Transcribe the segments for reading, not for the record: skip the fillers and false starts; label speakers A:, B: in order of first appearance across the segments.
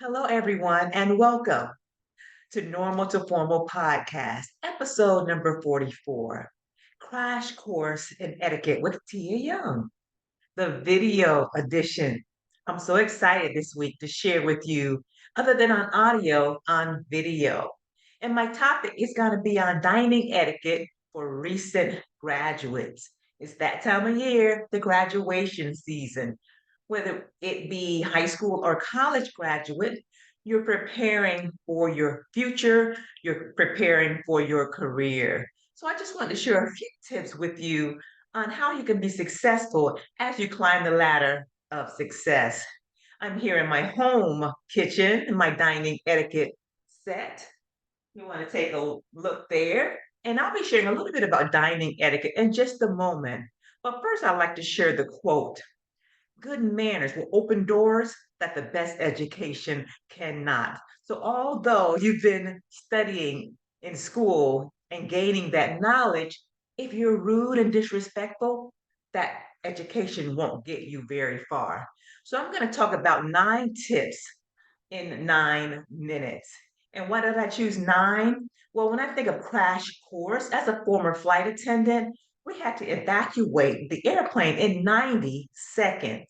A: Hello, everyone, and welcome to Normal to Formal Podcast, episode number 44 Crash Course in Etiquette with Tia Young, the video edition. I'm so excited this week to share with you, other than on audio, on video. And my topic is going to be on dining etiquette for recent graduates. It's that time of year, the graduation season. Whether it be high school or college graduate, you're preparing for your future, you're preparing for your career. So I just wanted to share a few tips with you on how you can be successful as you climb the ladder of success. I'm here in my home kitchen, in my dining etiquette set. You want to take a look there. And I'll be sharing a little bit about dining etiquette in just a moment. But first, I'd like to share the quote: good manners will open doors that the best education cannot. So, although you've been studying in school and gaining that knowledge, if you're rude and disrespectful, that education won't get you very far. So, I'm going to talk about 9 tips in 9 minutes. And why did I choose nine? Well, when I think of crash course, as a former flight attendant, we had to evacuate the airplane in 90 seconds.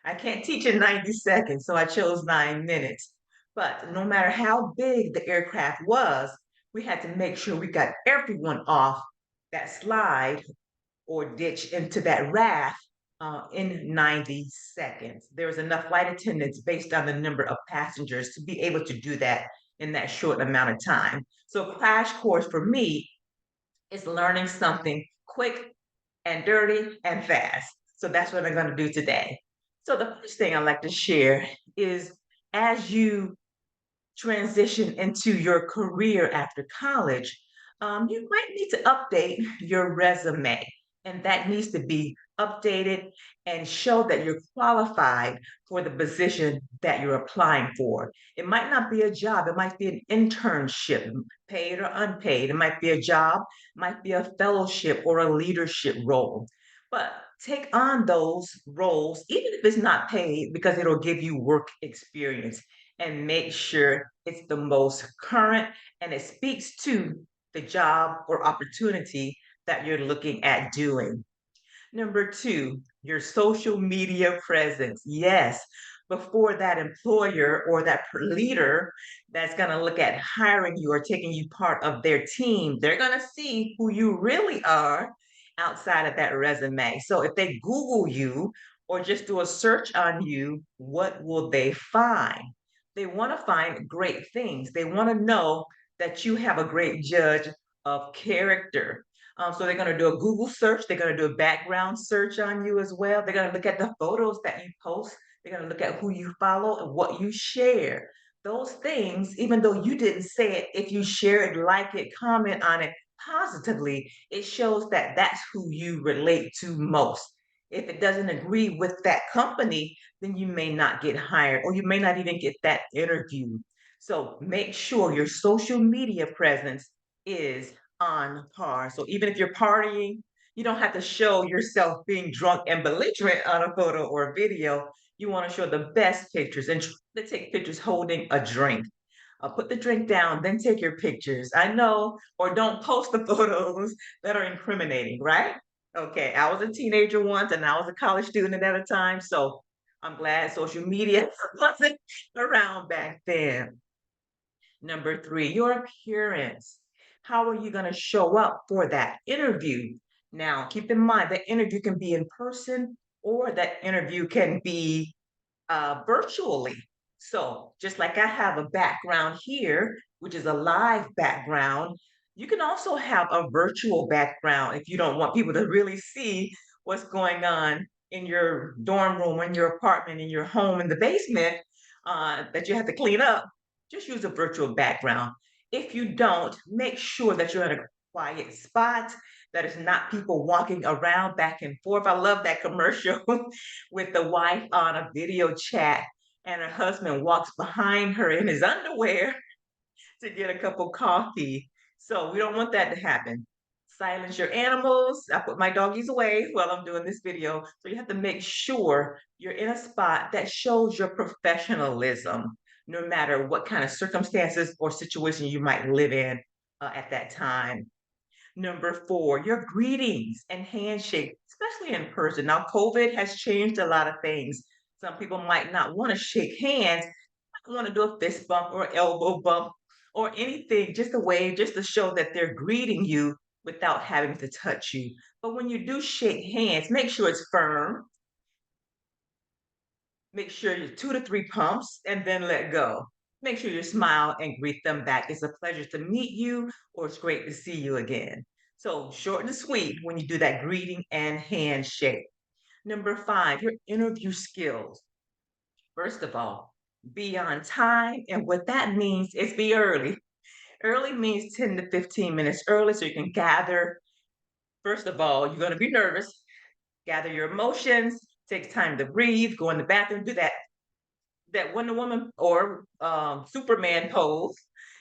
A: I can't teach in 90 seconds, so I chose 9 minutes. But no matter how big the aircraft was, we had to make sure we got everyone off that slide or ditch into that raft in 90 seconds. There was enough flight attendants based on the number of passengers to be able to do that in that short amount of time. So, crash course for me is learning something quick and dirty and fast. So, that's what I'm going to do today. So, the first thing I like to share is as you transition into your career after college, you might need to update your resume. And that needs to be updated and show that you're qualified for the position that you're applying for. It might not be a job, it might be an internship, paid or unpaid. It might be a job, might be a fellowship or a leadership role. But take on those roles, even if it's not paid, because it'll give you work experience, and make sure it's the most current and it speaks to the job or opportunity that you're looking at doing. Number two, your social media presence. Yes, before that employer or that leader that's going to look at hiring you or taking you part of their team, they're going to see who you really are outside of that resume. So if they Google you or just do a search on you, what will they find? They want to find great things. They want to know that you have a great judge of character. So they're going to do a Google search. They're going to do a background search on you as well. They're going to look at the photos that you post. They're going to look at who you follow and what you share. Those things, even though you didn't say it, if you share it, like it, comment on it positively, it shows that that's who you relate to most. If it doesn't agree with that company, then you may not get hired or you may not even get that interview. So make sure your social media presence is on par. So even if you're partying, you don't have to show yourself being drunk and belligerent on a photo or a video. You want to show the best pictures and try to take pictures holding a drink. Put the drink down, then take your pictures. I know, or don't post the photos that are incriminating, right? Okay, I was a teenager once and I was a college student at a time, so I'm glad social media wasn't around back then. Number three, your appearance. How are you going to show up for that interview? Now, keep in mind that interview can be in person or that interview can be virtually. So, just like I have a background here, which is a live background, you can also have a virtual background if you don't want people to really see what's going on in your dorm room, in your apartment, in your home, in the basement that you have to clean up. Just use a virtual background. If you don't, make sure that you're in a quiet spot, that it's not people walking around back and forth. I love that commercial with the wife on a video chat and her husband walks behind her in his underwear to get a cup of coffee. So we don't want that to happen. Silence your animals. I put my doggies away while I'm doing this video. So you have to make sure you're in a spot that shows your professionalism. no matter what kind of circumstances or situation you might live in at that time. Number four, your greetings and handshake, especially in person. Now, COVID has changed a lot of things. Some people might not want to shake hands, might want to do a fist bump or elbow bump or anything, just a wave, just to show that they're greeting you without having to touch you. But when you do shake hands, make sure it's firm. Make sure you 2 to 3 pumps and then let go. Make sure you smile and greet them back. It's a pleasure to meet you, or it's great to see you again. So short and sweet when you do that greeting and handshake. Number five, your interview skills. First of all, be on time. And what that means is be early. Early means 10 to 15 minutes early so you can gather. First of all, you're going to be nervous. Gather your emotions, take time to breathe, go in the bathroom, do that Wonder Woman or Superman pose.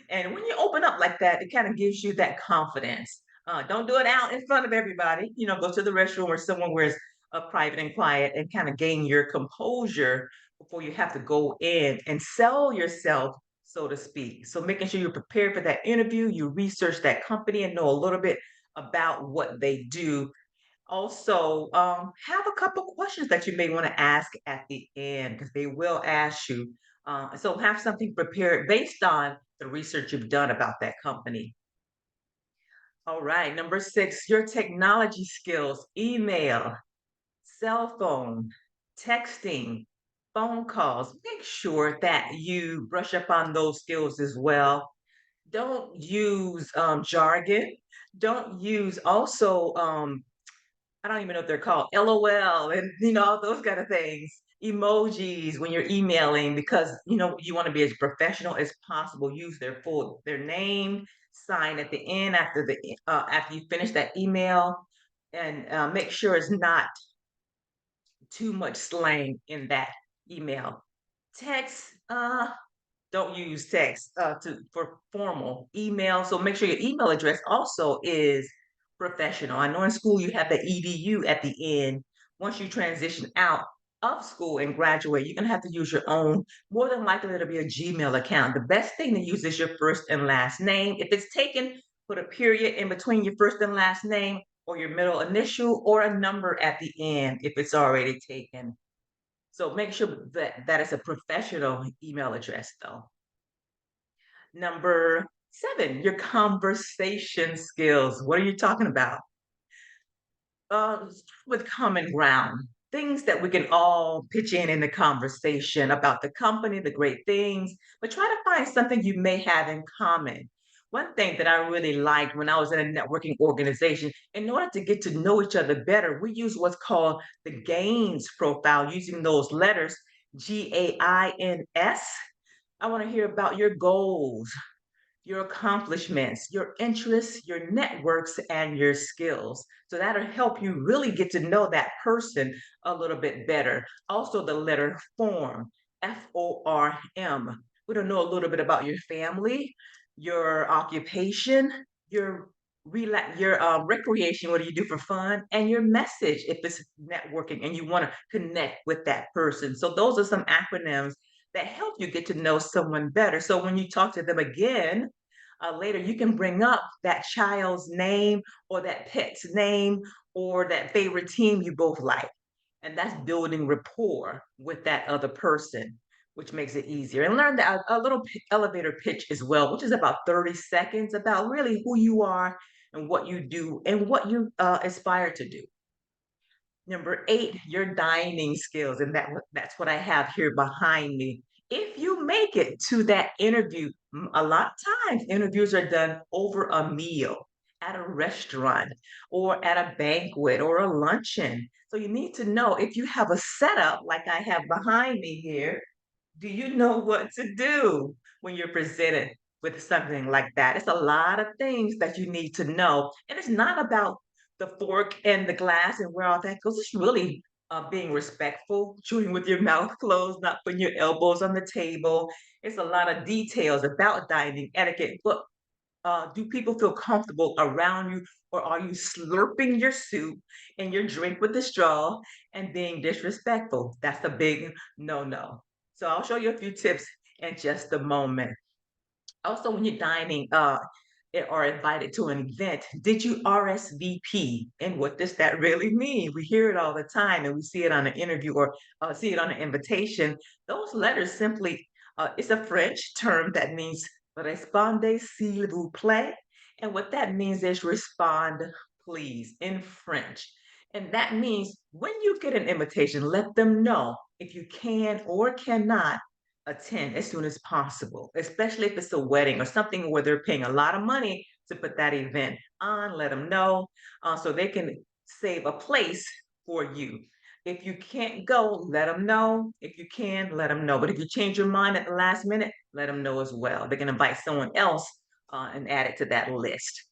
A: And when you open up like that, it kind of gives you that confidence. Don't do it out in front of everybody. Go to the restroom or somewhere where it's private and quiet and kind of gain your composure before you have to go in and sell yourself, so to speak. So making sure you're prepared for that interview, you research that company and know a little bit about what they do. Also, have a couple questions that you may want to ask at the end because they will ask you. So have something prepared based on the research you've done about that company. All right, number six, your technology skills, email, cell phone, texting, phone calls. Make sure that you brush up on those skills as well. Don't use jargon. Don't use also I don't even know if they're called LOL and all those kind of things. Emojis when you're emailing because you want to be as professional as possible. Use their name, sign at the end after you finish that email, and make sure it's not too much slang in that email. Text, don't use text for formal email. So make sure your email address also is professional. I know in school you have the edu at the end. Once you transition out of school and graduate, you're gonna have to use your own. More than likely, it'll be a Gmail account. The best thing to use is your first and last name. If it's taken, put a period in between your first and last name, or your middle initial, or a number at the end if it's already taken. So make sure that is a professional email address, though. Number seven, your conversation skills. What are you talking about? With common ground, things that we can all pitch in the conversation about the company, the great things, but try to find something you may have in common. One thing that I really liked when I was in a networking organization, in order to get to know each other better, we use what's called the gains profile, using those letters GAINS. I want to hear about your goals, your accomplishments, your interests, your networks, and your skills. So that'll help you really get to know that person a little bit better. Also, the letter form, FORM. We'll know a little bit about your family, your occupation, your recreation, what do you do for fun, and your message if it's networking and you want to connect with that person. So those are some acronyms that help you get to know someone better. So when you talk to them again later, you can bring up that child's name or that pet's name or that favorite team you both like. And that's building rapport with that other person, which makes it easier. And learn that a little elevator pitch as well, which is about 30 seconds about really who you are and what you do and what you aspire to do. Number eight, your dining skills, and that's what I have here behind me. If you make it to that interview, a lot of times interviews are done over a meal at a restaurant or at a banquet or a luncheon. So you need to know if you have a setup like I have behind me here, do you know what to do when you're presented with something like that? It's a lot of things that you need to know. And it's not about the fork and the glass and where all that goes. It's really being respectful, chewing with your mouth closed, not putting your elbows on the table. It's a lot of details about dining etiquette. But do people feel comfortable around you, or are you slurping your soup and your drink with the straw and being disrespectful? That's a big no no. So I'll show you a few tips in just a moment. Also, when you're dining or invited to an event, did you RSVP? And what does that really mean? We hear it all the time and we see it on an interview or see it on an invitation. Those letters simply, it's a French term that means répondez s'il vous plaît. And what that means is respond, please, in French. And that means when you get an invitation, let them know if you can or cannot attend as soon as possible, especially if it's a wedding or something where they're paying a lot of money to put that event on. Let them know so they can save a place for you. If you can't go, let them know. If you can, let them know. But if you change your mind at the last minute, let them know as well. They can invite someone else and add it to that list.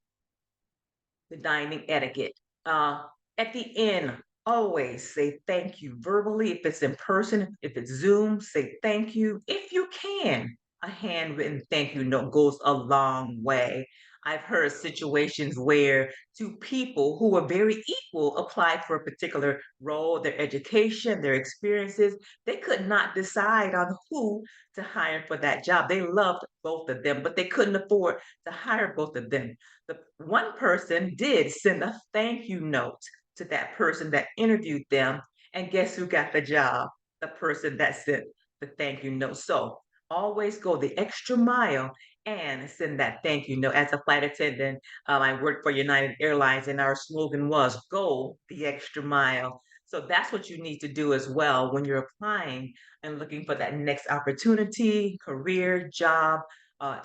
A: The dining etiquette. Uh, at the end, always say thank you verbally. If it's in person, if it's Zoom, say thank you. If you can, a handwritten thank you note goes a long way. I've heard situations where two people who were very equal applied for a particular role, their education, their experiences. They could not decide on who to hire for that job. They loved both of them, but they couldn't afford to hire both of them. The one person did send a thank you note to that person that interviewed them. And guess who got the job? The person that sent the thank you note. So always go the extra mile and send that thank you note. As a flight attendant, I worked for United Airlines, and our slogan was go the extra mile. So that's what you need to do as well when you're applying and looking for that next opportunity, career, job,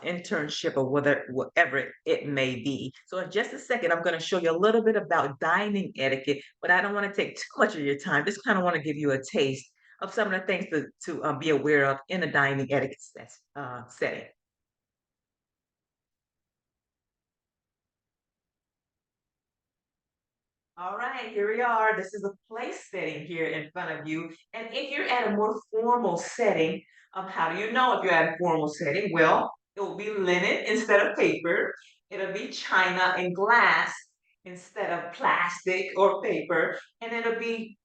A: internship, or whatever it may be. So in just a second, I'm going to show you a little bit about dining etiquette, but I don't want to take too much of your time. Just kind of want to give you a taste of some of the things to be aware of in a dining etiquette setting. All right, here we are. This is a place setting here in front of you. And if you're at a more formal setting, how do you know if you're at a formal setting? Well, it will be linen instead of paper. It'll be china and glass instead of plastic or paper. And it'll be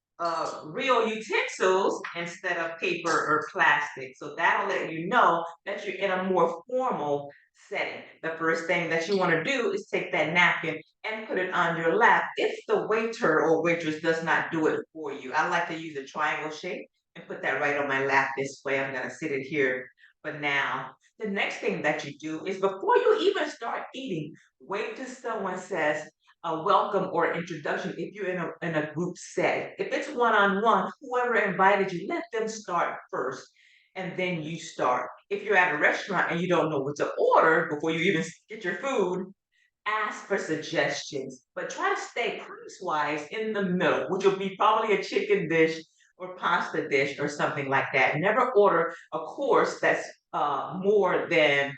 A: real utensils instead of paper or plastic. So that'll let you know that you're in a more formal setting. The first thing that you want to do is take that napkin and put it on your lap if the waiter or waitress does not do it for you. I like to use a triangle shape and put that right on my lap this way. I'm going to sit it here for now. The next thing that you do is before you even start eating, wait till someone says a welcome or introduction if you're in a group setting. If it's one-on-one, whoever invited you, let them start first and then you start. If you're at a restaurant and you don't know what to order before you even get your food, ask for suggestions, but try to stay price-wise in the middle, which will be probably a chicken dish or pasta dish or something like that. Never order a course that's more than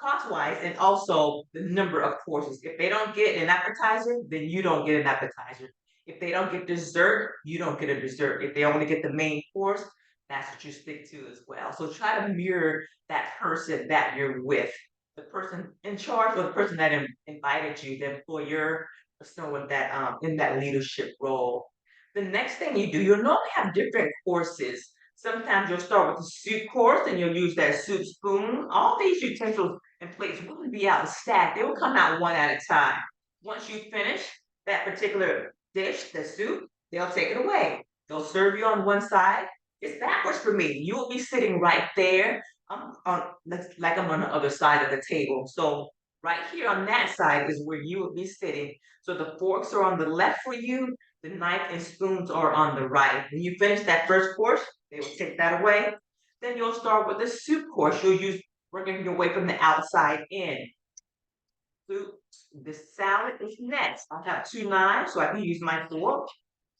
A: cost-wise and also the number of courses. If they don't get an appetizer, then you don't get an appetizer. If they don't get dessert, you don't get a dessert. If they only get the main course, that's what you stick to as well. So try to mirror that person that you're with, the person in charge or the person that invited you, the employer or someone that in that leadership role. The next thing you do, you'll normally have different courses. Sometimes you'll start with the soup course and you'll use that soup spoon. All these utensils and plates wouldn't be out of stack. They will come out one at a time. Once you finish that particular dish, the soup, they'll take it away. They'll serve you on one side. It's backwards for me. You will be sitting right there. I'm on like I'm on the other side of the table. So right here on that side is where you will be sitting. So the forks are on the left for you, the knife and spoons are on the right. When you finish that first course, they will take that away. Then you'll start with the soup course. You'll use working your way from the outside in. Soup, the salad is next. I have two knives, so I can use my fork.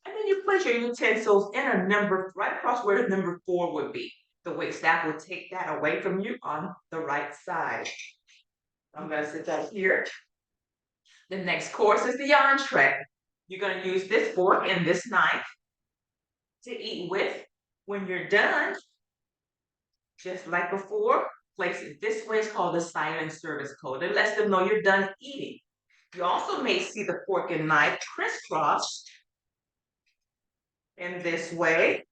A: And then you place your utensils in a number right across where the number 4 would be. The wait staff will take that away from you on the right side. I'm going to sit that here. The next course is the entree. You're going to use this fork and this knife to eat with. When you're done, just like before, place it this way. It's called the silent service code. It lets them know you're done eating. You also may see the fork and knife crisscross in this way.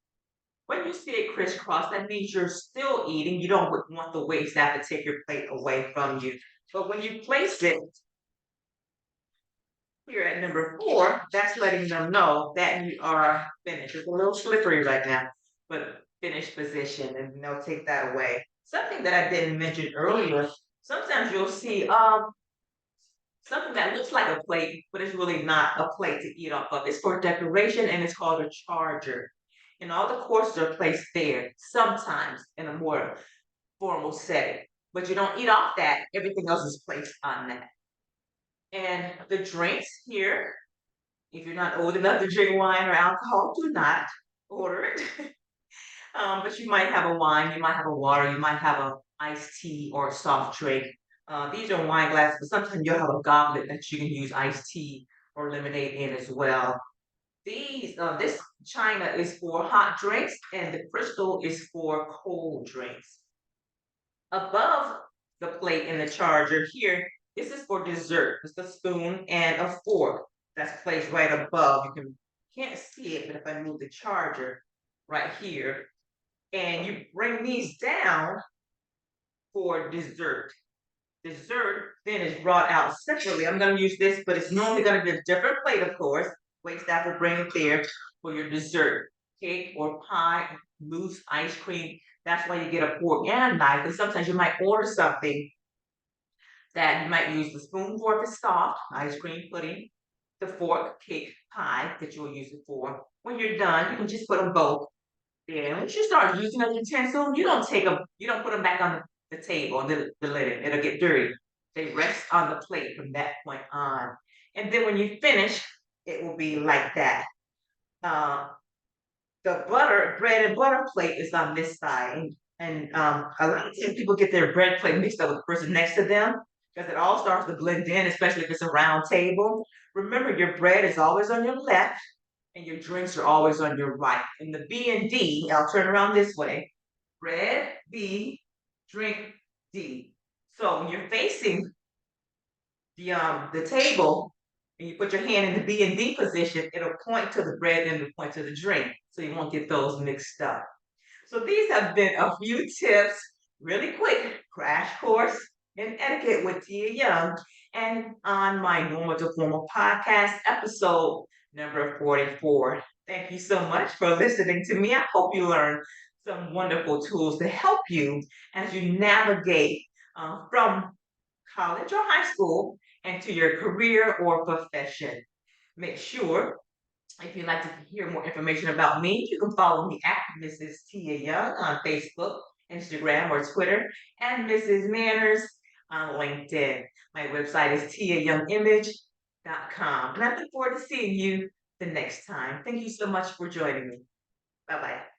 A: When you see it crisscross, that means you're still eating. You don't want the wait staff to take your plate away from you. But when you place it here at number 4, that's letting them know that you are finished. It's a little slippery right now, but finished position, and they'll take that away. Something that I didn't mention earlier, sometimes you'll see something that looks like a plate, but it's really not a plate to eat off of. It's for decoration and it's called a charger. And all the courses are placed there, sometimes in a more formal setting. But you don't eat off that, everything else is placed on that. And the drinks here, if you're not old enough to drink wine or alcohol, do not order it. But you might have a wine, you might have a water, you might have a iced tea or a soft drink. These are wine glasses, but sometimes you'll have a goblet that you can use iced tea or lemonade in as well. This china is for hot drinks, and the crystal is for cold drinks. Above the plate in the charger here, this is for dessert. It's a spoon and a fork that's placed right above. Can't see it, but if I move the charger right here, and you bring these down for dessert. Dessert then is brought out separately. I'm going to use this, but it's normally going to be a different plate, of course. Wait staff will bring it there for your dessert. Cake or pie, mousse, ice cream. That's why you get a fork and a knife. Because sometimes you might order something that you might use the spoon for if it's soft, ice cream, pudding, the fork, cake, pie that you will use it for. When you're done, you can just put them both. Yeah, once you start using a utensil, you don't put them back on the table and the lid. It'll get dirty. They rest on the plate from that point on. And then when you finish, it will be like that. Uh, the bread and butter plate is on this side. And a lot of times people get their bread plate mixed up with the person next to them because it all starts to blend in, especially if it's a round table. Remember, your bread is always on your left and your drinks are always on your right. In the B and D, I'll turn around this way. Bread, B, drink, D. So when you're facing the table and you put your hand in the B and D position, it'll point to the bread and it'll point to the drink. So you won't get those mixed up. So these have been a few tips, really quick crash course in etiquette with Tia Young, and on my Normal to Formal podcast episode number 44. Thank you so much for listening to me. I hope you learned some wonderful tools to help you as you navigate from college or high school into your career or profession. Make sure if you'd like to hear more information about me, you can follow me at Mrs. Tia Young on Facebook, Instagram, or Twitter, and Mrs. Manners on LinkedIn. My website is tiayoungimage.com. And I look forward to seeing you the next time. Thank you so much for joining me. Bye bye.